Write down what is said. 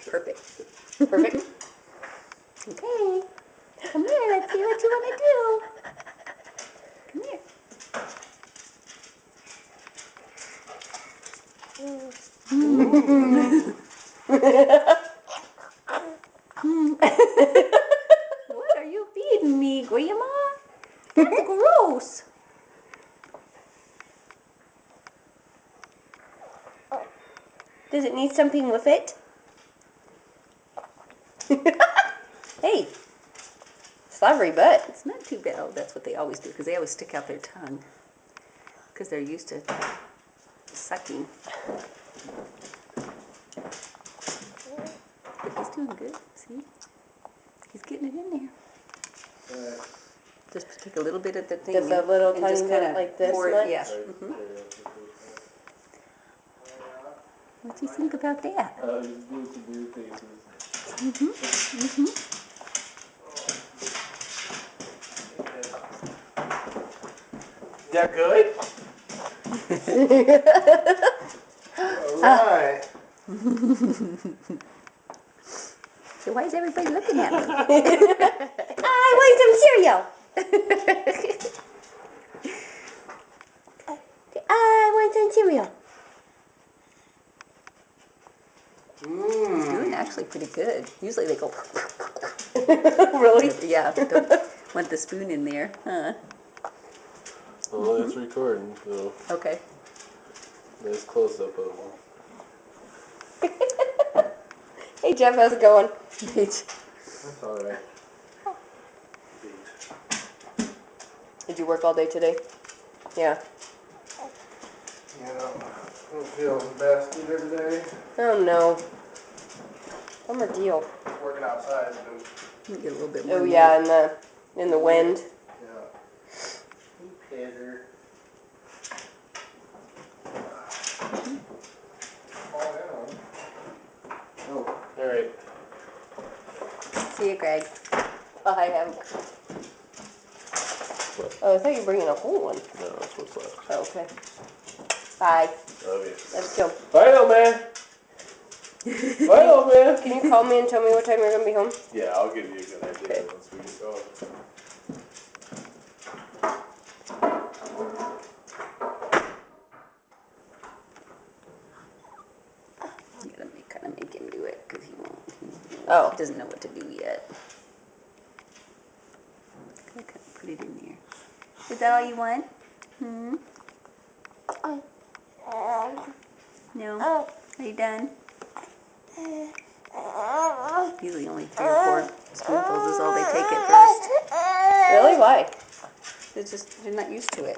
Perfect. Perfect. Okay. Come here, let's see what you want to do. Come here. What are you feeding me, Grandma? That's gross. Does it need something with it? Hey, slobbery butt. It's not too bad. Oh, that's what they always do because they always stick out their tongue because they're used to sucking. But he's doing good. See? He's getting it in there. Just take a little bit of the thing. Just a little and tiny just bit kinda like this pour it. much? Yeah. What do you think about that? Is that good? Alright. So why is everybody looking at me? I want some cereal. I want some cereal. It's doing actually pretty good. Usually they go. Really? Yeah. Don't want the spoon in there, huh? Well, it's recording, so Okay. nice close up of him. Hey Jeff, how's it going? That's alright. Did you work all day today? Yeah. Yeah, I don't feel the best either today. Oh no. Bummer deal. Working outside has been, Get a little bit more. Oh yeah, in the wind. yeah. Better. Oh, alright. See you, Greg. Oh, I have. Oh, I thought you were bringing a whole one. No, that's what's left. Oh, okay. Bye. Love you. Let's go. Bye, old man. Bye, old man. Can you call me and tell me what time you're gonna be home? Yeah, I'll give you a good idea Okay. once we get going. You gotta kind of make him do it because he won't. Oh. He doesn't know what to do yet. Gotta kind of put it in there. Is that all you want? No. Are you done? Usually only 3 or 4 spoonfuls is all they take at first. Really? Why? It's just they're not used to it.